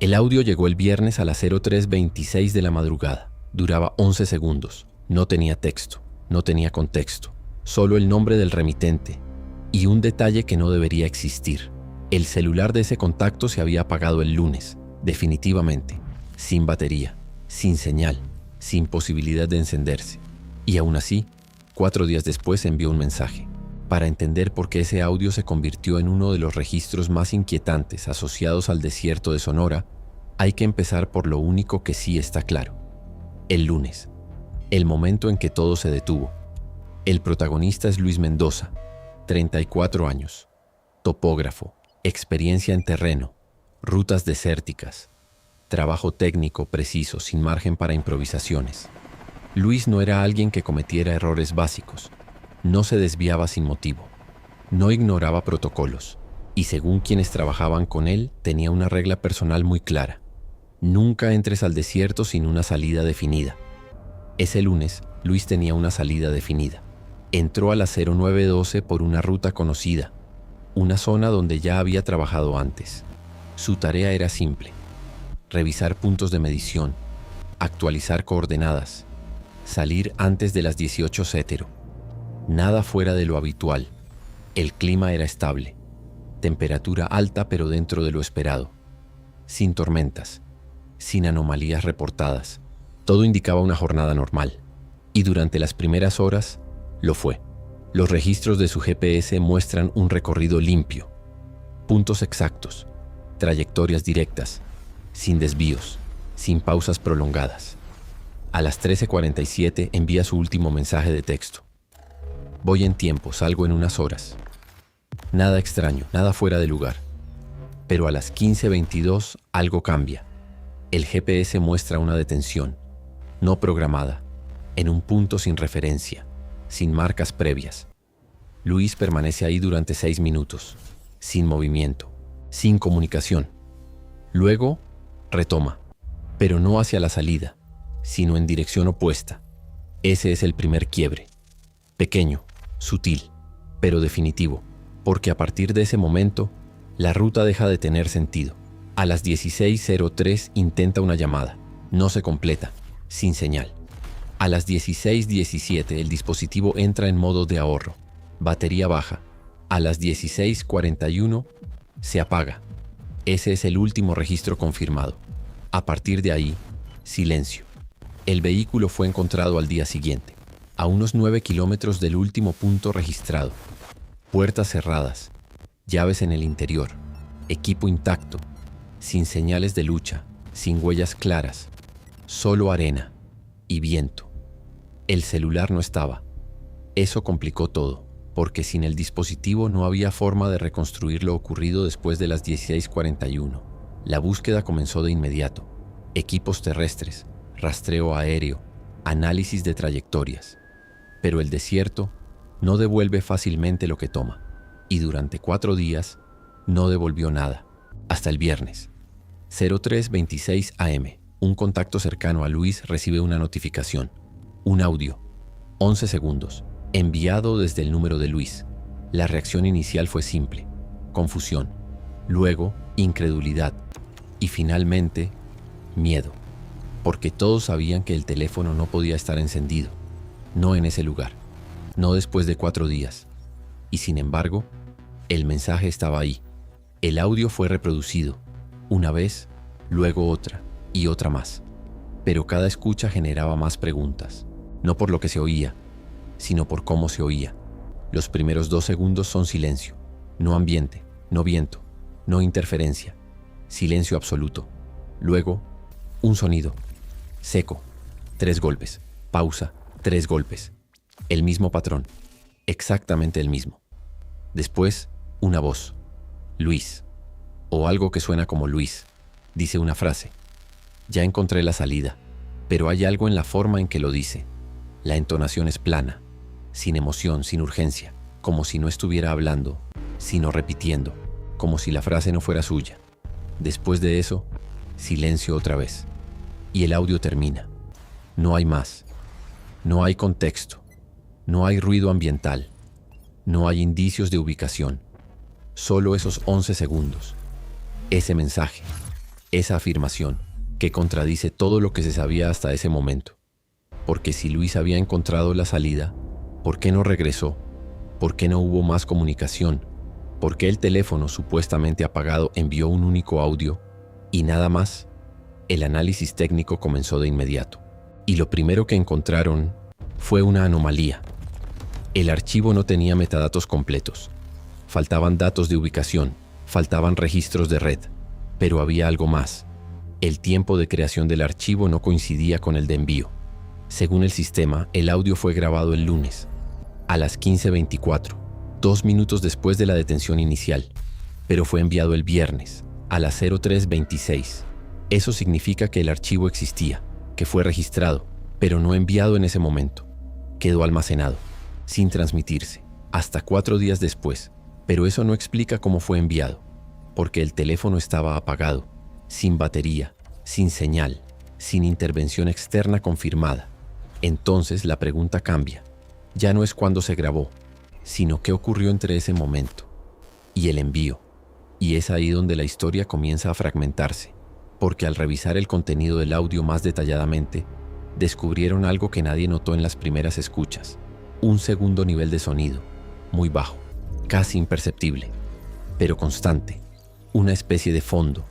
El audio llegó el viernes a las 03:26 de la madrugada. Duraba 11 segundos. No tenía texto, no tenía contexto. Solo el nombre del remitente y un detalle que no debería existir. El celular de ese contacto se había apagado el lunes, definitivamente, sin batería, sin señal, sin posibilidad de encenderse. Y aún así, 4 días después envió un mensaje. Para entender por qué ese audio se convirtió en uno de los registros más inquietantes asociados al desierto de Sonora, hay que empezar por lo único que sí está claro. El lunes, el momento en que todo se detuvo. El protagonista es Luis Mendoza, 34 años, topógrafo, experiencia en terreno, rutas desérticas, trabajo técnico preciso sin margen para improvisaciones. Luis no era alguien que cometiera errores básicos, no se desviaba sin motivo, no ignoraba protocolos y según quienes trabajaban con él tenía una regla personal muy clara: nunca entres al desierto sin una salida definida. Ese lunes, Luis tenía una salida definida. Entró a la 0912 por una ruta conocida, una zona donde ya había trabajado antes. Su tarea era simple: revisar puntos de medición, actualizar coordenadas, salir antes de las 18:00. Nada fuera de lo habitual. El clima era estable, temperatura alta pero dentro de lo esperado, sin tormentas, sin anomalías reportadas. Todo indicaba una jornada normal, y durante las primeras horas lo fue. Los registros de su GPS muestran un recorrido limpio, puntos exactos, trayectorias directas, sin desvíos, sin pausas prolongadas. A las 13:47 envía su último mensaje de texto: voy en tiempo, salgo en unas horas. Nada extraño, nada fuera de lugar. Pero a las 15:22 algo cambia. El GPS muestra una detención, no programada, en un punto sin referencia, sin marcas previas. Luis permanece ahí durante 6 minutos, sin movimiento, sin comunicación. Luego, retoma, pero no hacia la salida, sino en dirección opuesta. Ese es el primer quiebre. Pequeño, sutil, pero definitivo, porque a partir de ese momento, la ruta deja de tener sentido. A las 16:03 intenta una llamada, no se completa, sin señal. A las 16:17 el dispositivo entra en modo de ahorro, batería baja. A las 16:41 se apaga. Ese es el último registro confirmado. A partir de ahí, silencio. El vehículo fue encontrado al día siguiente, a unos 9 kilómetros del último punto registrado. Puertas cerradas, llaves en el interior, equipo intacto, sin señales de lucha, sin huellas claras, solo arena y viento. El celular no estaba. Eso complicó todo, porque sin el dispositivo no había forma de reconstruir lo ocurrido después de las 16:41. La búsqueda comenzó de inmediato. Equipos terrestres, rastreo aéreo, análisis de trayectorias. Pero el desierto no devuelve fácilmente lo que toma, y durante 4 días no devolvió nada, hasta el viernes. 03:26 AM, un contacto cercano a Luis recibe una notificación, un audio, 11 segundos, enviado desde el número de Luis. La reacción inicial fue simple: confusión, luego incredulidad y finalmente miedo, porque todos sabían que el teléfono no podía estar encendido, no en ese lugar, no después de 4 días. Y sin embargo, el mensaje estaba ahí. El audio fue reproducido, una vez, luego otra y otra más. Pero cada escucha generaba más preguntas, no por lo que se oía, sino por cómo se oía. Los primeros 2 segundos son silencio, no ambiente, no viento, no interferencia, silencio absoluto. Luego, un sonido, seco, 3 golpes, pausa, 3 golpes. El mismo patrón, exactamente el mismo. Después, una voz, Luis, o algo que suena como Luis, dice una frase. Ya encontré la salida, pero hay algo en la forma en que lo dice. La entonación es plana, sin emoción, sin urgencia, como si no estuviera hablando, sino repitiendo, como si la frase no fuera suya. Después de eso, silencio otra vez. Y el audio termina. No hay más. No hay contexto. No hay ruido ambiental. No hay indicios de ubicación. Solo esos 11 segundos. Ese mensaje. Esa afirmación, que contradice todo lo que se sabía hasta ese momento. Porque si Luis había encontrado la salida, ¿por qué no regresó? ¿Por qué no hubo más comunicación? ¿Por qué el teléfono supuestamente apagado envió un único audio y nada más? El análisis técnico comenzó de inmediato. Y lo primero que encontraron fue una anomalía. El archivo no tenía metadatos completos. Faltaban datos de ubicación, faltaban registros de red, pero había algo más. El tiempo de creación del archivo no coincidía con el de envío. Según el sistema, el audio fue grabado el lunes, a las 15:24, 2 minutos después de la detención inicial, pero fue enviado el viernes, a las 03:26. Eso significa que el archivo existía, que fue registrado, pero no enviado en ese momento. Quedó almacenado, sin transmitirse, hasta 4 días después, pero eso no explica cómo fue enviado, porque el teléfono estaba apagado, sin batería, sin señal, sin intervención externa confirmada. Entonces la pregunta cambia. Ya no es cuándo se grabó, sino qué ocurrió entre ese momento y el envío. Y es ahí donde la historia comienza a fragmentarse, porque al revisar el contenido del audio más detalladamente, descubrieron algo que nadie notó en las primeras escuchas: un segundo nivel de sonido, muy bajo, casi imperceptible, pero constante, una especie de fondo,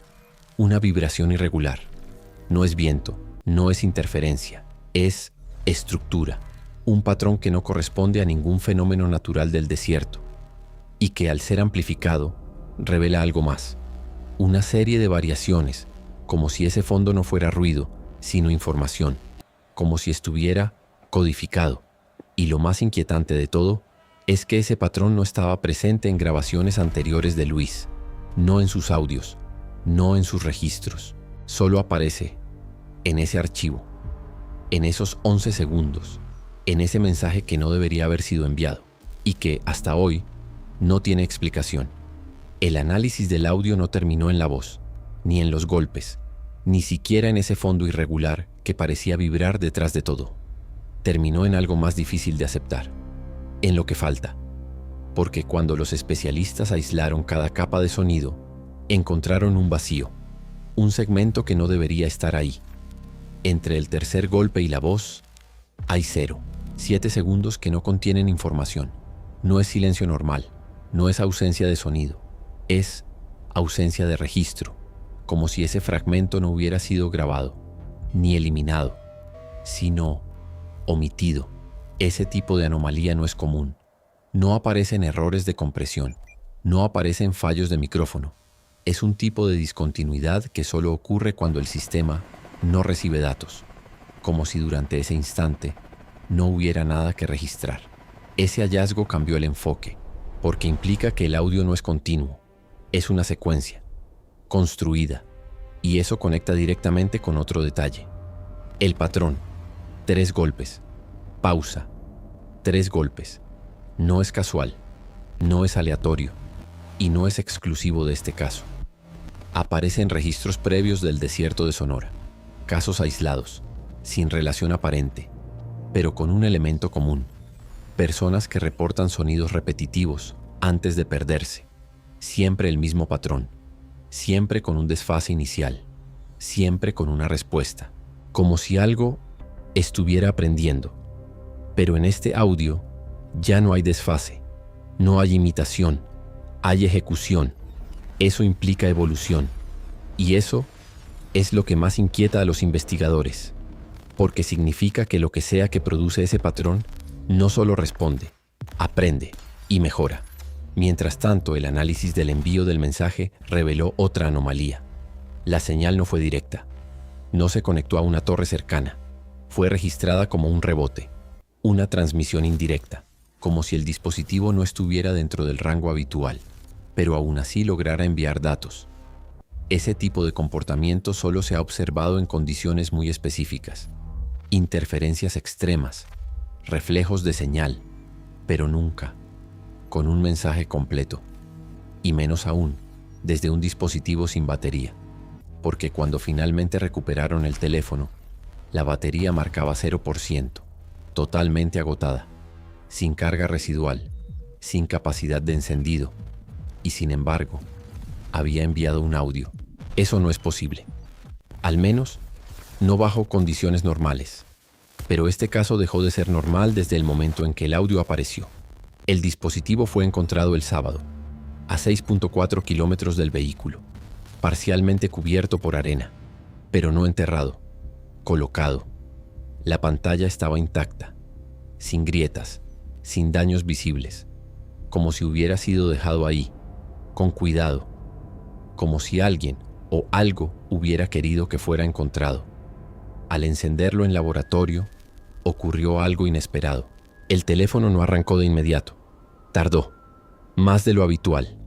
una vibración irregular. No es viento, no es interferencia, es estructura, un patrón que no corresponde a ningún fenómeno natural del desierto y que, al ser amplificado, revela algo más, una serie de variaciones, como si ese fondo no fuera ruido, sino información, como si estuviera codificado. Y lo más inquietante de todo es que ese patrón no estaba presente en grabaciones anteriores de Luis, no en sus audios, no en sus registros, solo aparece en ese archivo, en esos 11 segundos, en ese mensaje que no debería haber sido enviado y que, hasta hoy, no tiene explicación. El análisis del audio no terminó en la voz, ni en los golpes, ni siquiera en ese fondo irregular que parecía vibrar detrás de todo. Terminó en algo más difícil de aceptar, en lo que falta, porque cuando los especialistas aislaron cada capa de sonido, encontraron un vacío, un segmento que no debería estar ahí. Entre el tercer golpe y la voz, hay 7 segundos que no contienen información. No es silencio normal, no es ausencia de sonido, es ausencia de registro, como si ese fragmento no hubiera sido grabado, ni eliminado, sino omitido. Ese tipo de anomalía no es común. No aparecen errores de compresión, no aparecen fallos de micrófono. Es un tipo de discontinuidad que solo ocurre cuando el sistema no recibe datos, como si durante ese instante no hubiera nada que registrar. Ese hallazgo cambió el enfoque, porque implica que el audio no es continuo, es una secuencia, construida, y eso conecta directamente con otro detalle. El patrón: 3 golpes, pausa, 3 golpes. No es casual, no es aleatorio, y no es exclusivo de este caso. Aparece en registros previos del desierto de Sonora, casos aislados, sin relación aparente, pero con un elemento común: personas que reportan sonidos repetitivos antes de perderse, siempre el mismo patrón, siempre con un desfase inicial, siempre con una respuesta, como si algo estuviera aprendiendo. Pero en este audio ya no hay desfase, no hay imitación, hay ejecución. Eso implica evolución, y eso es lo que más inquieta a los investigadores, porque significa que lo que sea que produce ese patrón no solo responde, aprende y mejora. Mientras tanto, el análisis del envío del mensaje reveló otra anomalía. La señal no fue directa, no se conectó a una torre cercana, fue registrada como un rebote, una transmisión indirecta, como si el dispositivo no estuviera dentro del rango habitual, pero aún así lograra enviar datos. Ese tipo de comportamiento solo se ha observado en condiciones muy específicas: interferencias extremas, reflejos de señal, pero nunca con un mensaje completo, y menos aún desde un dispositivo sin batería, porque cuando finalmente recuperaron el teléfono, la batería marcaba 0%, totalmente agotada, sin carga residual, sin capacidad de encendido, y sin embargo, había enviado un audio. Eso no es posible. Al menos, no bajo condiciones normales. Pero este caso dejó de ser normal desde el momento en que el audio apareció. El dispositivo fue encontrado el sábado, a 6.4 kilómetros del vehículo, parcialmente cubierto por arena, pero no enterrado, colocado. La pantalla estaba intacta, sin grietas, sin daños visibles, como si hubiera sido dejado ahí, con cuidado, como si alguien o algo hubiera querido que fuera encontrado. Al encenderlo en laboratorio, ocurrió algo inesperado. El teléfono no arrancó de inmediato. Tardó, más de lo habitual,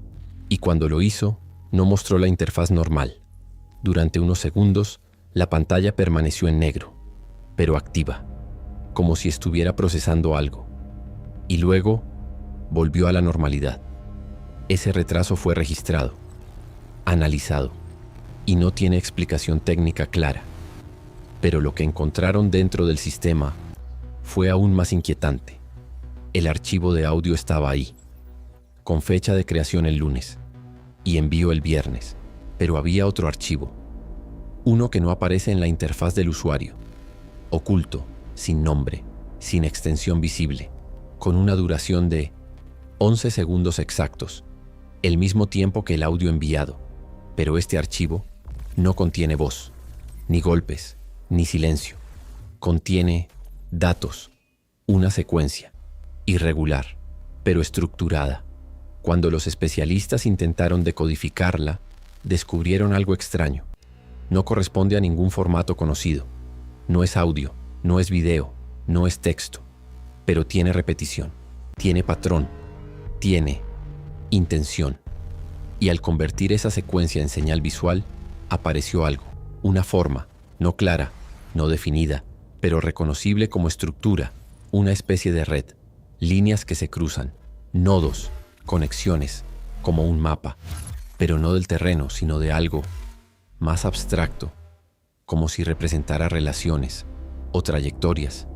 y cuando lo hizo, no mostró la interfaz normal. Durante unos segundos, la pantalla permaneció en negro, pero activa, como si estuviera procesando algo. Y luego, volvió a la normalidad. Ese retraso fue registrado, analizado, y no tiene explicación técnica clara. Pero lo que encontraron dentro del sistema fue aún más inquietante. El archivo de audio estaba ahí, con fecha de creación el lunes y envío el viernes, pero había otro archivo, uno que no aparece en la interfaz del usuario, oculto, sin nombre, sin extensión visible, con una duración de 11 segundos exactos, el mismo tiempo que el audio enviado, pero este archivo no contiene voz, ni golpes, ni silencio. Contiene datos, una secuencia, irregular, pero estructurada. Cuando los especialistas intentaron decodificarla, descubrieron algo extraño. No corresponde a ningún formato conocido. No es audio, no es video, no es texto, pero tiene repetición, tiene patrón, tiene intención. Y al convertir esa secuencia en señal visual, apareció algo, una forma, no clara, no definida, pero reconocible como estructura, una especie de red, líneas que se cruzan, nodos, conexiones, como un mapa, pero no del terreno, sino de algo más abstracto, como si representara relaciones, o trayectorias,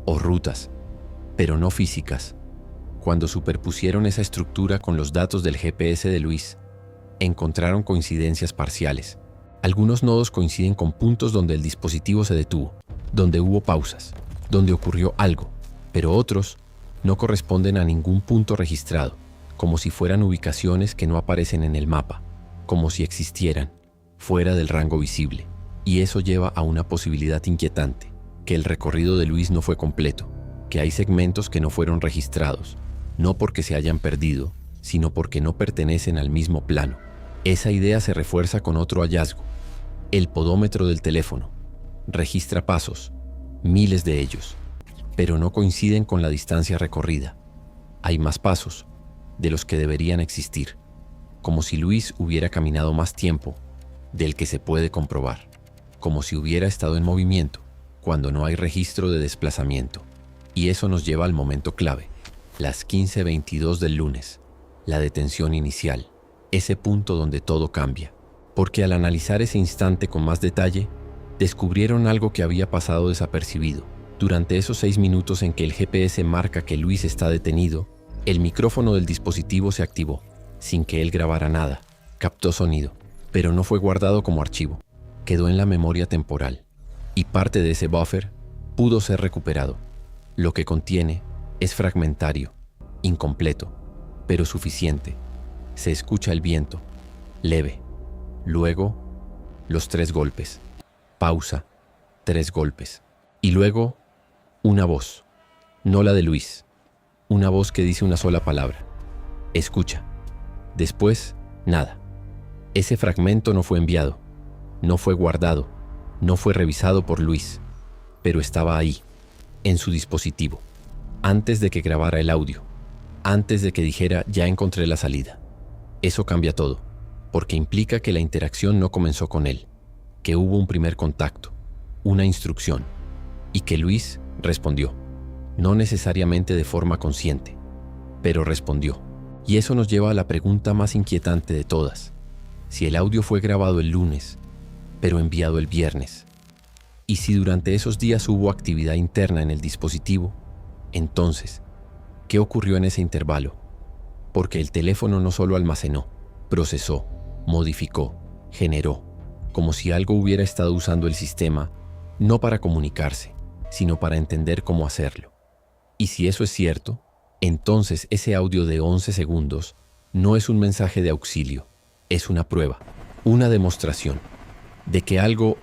o rutas, pero no físicas. Cuando superpusieron esa estructura con los datos del GPS de Luis, encontraron coincidencias parciales. Algunos nodos coinciden con puntos donde el dispositivo se detuvo, donde hubo pausas, donde ocurrió algo, pero otros no corresponden a ningún punto registrado, como si fueran ubicaciones que no aparecen en el mapa, como si existieran, fuera del rango visible. Y eso lleva a una posibilidad inquietante, que el recorrido de Luis no fue completo, que hay segmentos que no fueron registrados, no porque se hayan perdido, sino porque no pertenecen al mismo plano. Esa idea se refuerza con otro hallazgo. El podómetro del teléfono registra pasos, miles de ellos, pero no coinciden con la distancia recorrida. Hay más pasos de los que deberían existir, como si Luis hubiera caminado más tiempo del que se puede comprobar, como si hubiera estado en movimiento cuando no hay registro de desplazamiento. Y eso nos lleva al momento clave, las 15:22 del lunes, la detención inicial, ese punto donde todo cambia. Porque al analizar ese instante con más detalle, descubrieron algo que había pasado desapercibido. Durante esos 6 minutos en que el GPS marca que Luis está detenido, el micrófono del dispositivo se activó, sin que él grabara nada. Captó sonido, pero no fue guardado como archivo. Quedó en la memoria temporal, y parte de ese buffer pudo ser recuperado. Lo que contiene es fragmentario, incompleto, pero suficiente. Se escucha el viento, leve. Luego, los 3 golpes. Pausa, 3 golpes. Y luego, una voz. No la de Luis. Una voz que dice una sola palabra. Escucha. Después, nada. Ese fragmento no fue enviado. No fue guardado. No fue revisado por Luis. Pero estaba ahí, en su dispositivo. Antes de que grabara el audio. Antes de que dijera ya encontré la salida. Eso cambia todo, porque implica que la interacción no comenzó con él, que hubo un primer contacto, una instrucción, y que Luis respondió, no necesariamente de forma consciente, pero respondió. Y eso nos lleva a la pregunta más inquietante de todas. Si el audio fue grabado el lunes, pero enviado el viernes, y si durante esos días hubo actividad interna en el dispositivo, entonces, ¿qué ocurrió en ese intervalo? Porque el teléfono no solo almacenó, procesó, modificó, generó, como si algo hubiera estado usando el sistema, no para comunicarse, sino para entender cómo hacerlo. Y si eso es cierto, entonces ese audio de 11 segundos no es un mensaje de auxilio, es una prueba, una demostración de que algo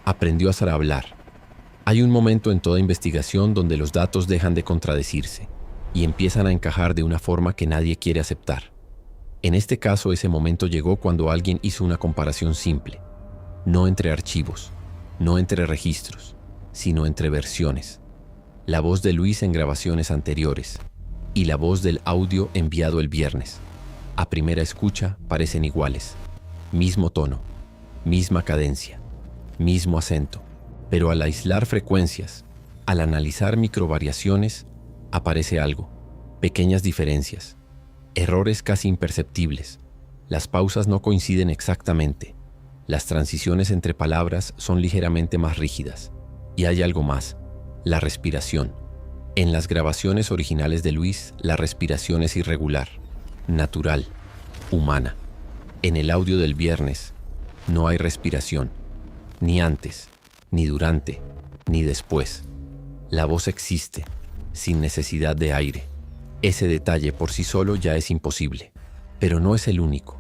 aprendió a hablar. Hay un momento en toda investigación donde los datos dejan de contradecirse y empiezan a encajar de una forma que nadie quiere aceptar. En este caso, ese momento llegó cuando alguien hizo una comparación simple, no entre archivos, no entre registros, sino entre versiones. La voz de Luis en grabaciones anteriores y la voz del audio enviado el viernes. A primera escucha parecen iguales, mismo tono, misma cadencia, mismo acento, pero al aislar frecuencias, al analizar microvariaciones, aparece algo, pequeñas diferencias, errores casi imperceptibles. Las pausas no coinciden exactamente, las transiciones entre palabras son ligeramente más rígidas. Y hay algo más, la respiración. En las grabaciones originales de Luis, la respiración es irregular, natural, humana. En el audio del viernes, no hay respiración, ni antes, ni durante, ni después. La voz existe, sin necesidad de aire. Ese detalle por sí solo ya es imposible. Pero no es el único.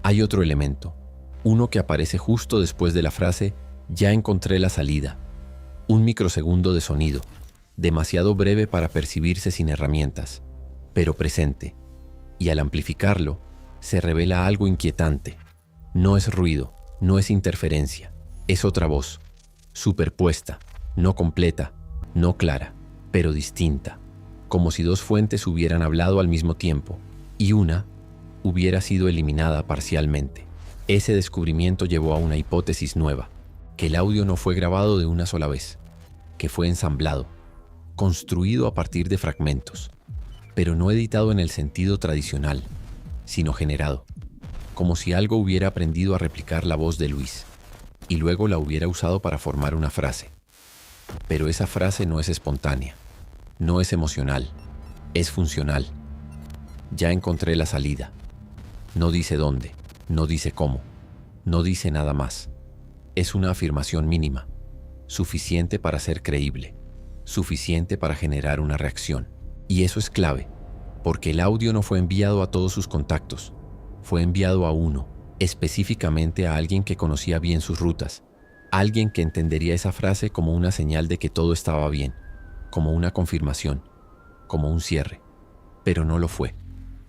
Hay otro elemento, uno que aparece justo después de la frase «Ya encontré la salida». Un microsegundo de sonido, demasiado breve para percibirse sin herramientas, pero presente. Y al amplificarlo, se revela algo inquietante. No es ruido, no es interferencia, es otra voz, superpuesta, no completa, no clara, pero distinta, como si dos fuentes hubieran hablado al mismo tiempo, y una hubiera sido eliminada parcialmente. Ese descubrimiento llevó a una hipótesis nueva, que el audio no fue grabado de una sola vez, que fue ensamblado, construido a partir de fragmentos, pero no editado en el sentido tradicional, sino generado, como si algo hubiera aprendido a replicar la voz de Luis, y luego la hubiera usado para formar una frase. Pero esa frase no es espontánea, no es emocional, es funcional. Ya encontré la salida. No dice dónde, no dice cómo, no dice nada más. Es una afirmación mínima, suficiente para ser creíble, suficiente para generar una reacción. Y eso es clave, porque el audio no fue enviado a todos sus contactos, fue enviado a uno, específicamente a alguien que conocía bien sus rutas, alguien que entendería esa frase como una señal de que todo estaba bien, como una confirmación, como un cierre. Pero no lo fue,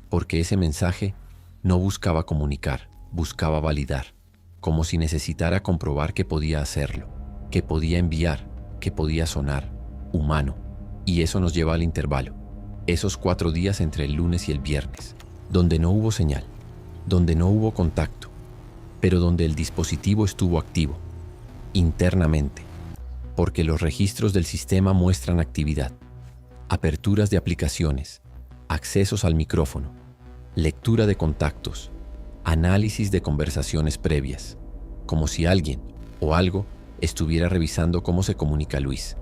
porque ese mensaje no buscaba comunicar, buscaba validar, como si necesitara comprobar que podía hacerlo, que podía enviar, que podía sonar humano. Y eso nos lleva al intervalo, esos 4 días entre el lunes y el viernes, donde no hubo señal, donde no hubo contacto, pero donde el dispositivo estuvo activo, internamente, porque los registros del sistema muestran actividad, aperturas de aplicaciones, accesos al micrófono, lectura de contactos, análisis de conversaciones previas, como si alguien o algo estuviera revisando cómo se comunica Luis,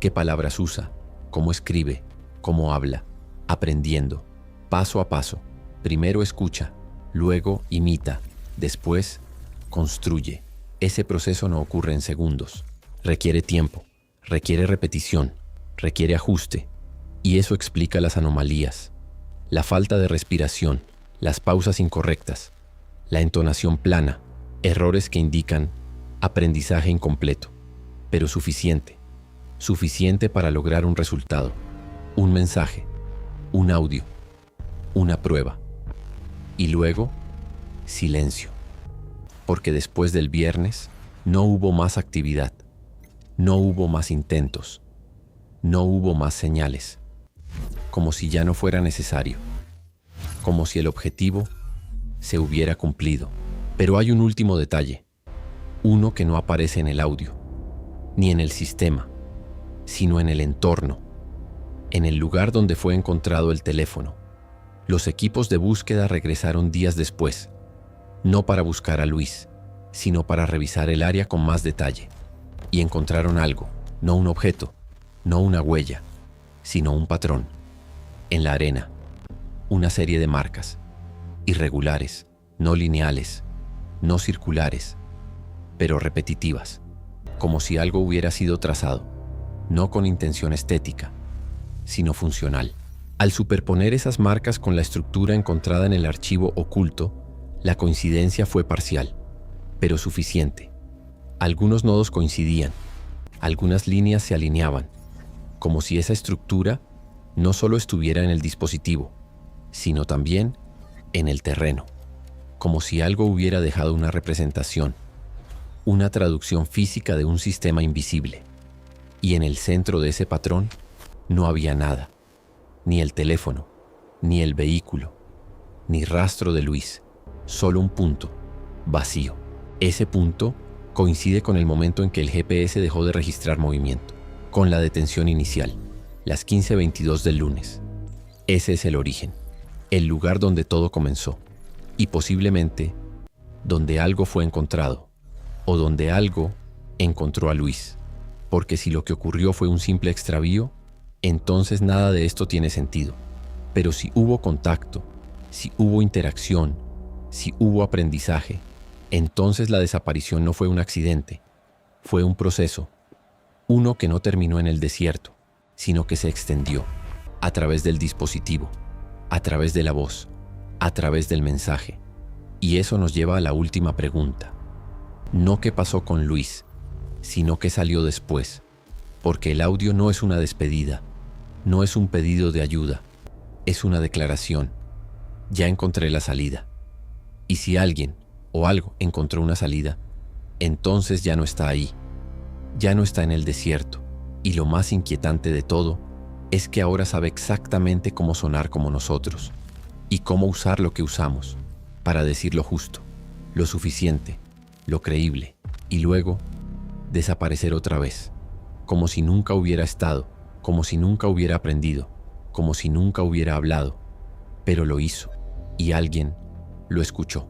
qué palabras usa, cómo escribe, cómo habla, aprendiendo, paso a paso. Primero escucha, luego imita, después construye. Ese proceso no ocurre en segundos. Requiere tiempo, requiere repetición, requiere ajuste. Y eso explica las anomalías, la falta de respiración, las pausas incorrectas, la entonación plana, errores que indican aprendizaje incompleto, pero suficiente, suficiente para lograr un resultado, un mensaje, un audio, una prueba. Y luego, silencio, porque después del viernes no hubo más actividad, no hubo más intentos, no hubo más señales, como si ya no fuera necesario, como si el objetivo se hubiera cumplido. Pero hay un último detalle, uno que no aparece en el audio, ni en el sistema, sino en el entorno, en el lugar donde fue encontrado el teléfono. Los equipos de búsqueda regresaron días después, no para buscar a Luis, sino para revisar el área con más detalle, y encontraron algo, no un objeto, no una huella, sino un patrón. En la arena, una serie de marcas, irregulares, no lineales, no circulares, pero repetitivas, como si algo hubiera sido trazado, no con intención estética, sino funcional. Al superponer esas marcas con la estructura encontrada en el archivo oculto, la coincidencia fue parcial, pero suficiente. Algunos nodos coincidían, algunas líneas se alineaban, como si esa estructura no solo estuviera en el dispositivo, sino también en el terreno, como si algo hubiera dejado una representación, una traducción física de un sistema invisible. Y en el centro de ese patrón no había nada, ni el teléfono, ni el vehículo, ni rastro de Luis, solo un punto, vacío. Ese punto coincide con el momento en que el GPS dejó de registrar movimiento, con la detención inicial, las 15:22 del lunes. Ese es el origen, el lugar donde todo comenzó, y posiblemente donde algo fue encontrado, o donde algo encontró a Luis. Porque si lo que ocurrió fue un simple extravío, entonces nada de esto tiene sentido. Pero si hubo contacto, si hubo interacción, si hubo aprendizaje, entonces la desaparición no fue un accidente, fue un proceso, uno que no terminó en el desierto, sino que se extendió a través del dispositivo, a través de la voz, a través del mensaje. Y eso nos lleva a la última pregunta. No qué pasó con Luis, sino qué salió después, porque el audio no es una despedida, no es un pedido de ayuda, es una declaración. Ya encontré la salida. Y si alguien o algo encontró una salida, entonces ya no está ahí, ya no está en el desierto, y lo más inquietante de todo es que ahora sabe exactamente cómo sonar como nosotros, y cómo usar lo que usamos, para decir lo justo, lo suficiente, lo creíble, y luego desaparecer otra vez, como si nunca hubiera estado, como si nunca hubiera aprendido, como si nunca hubiera hablado, pero lo hizo, y alguien lo escuchó.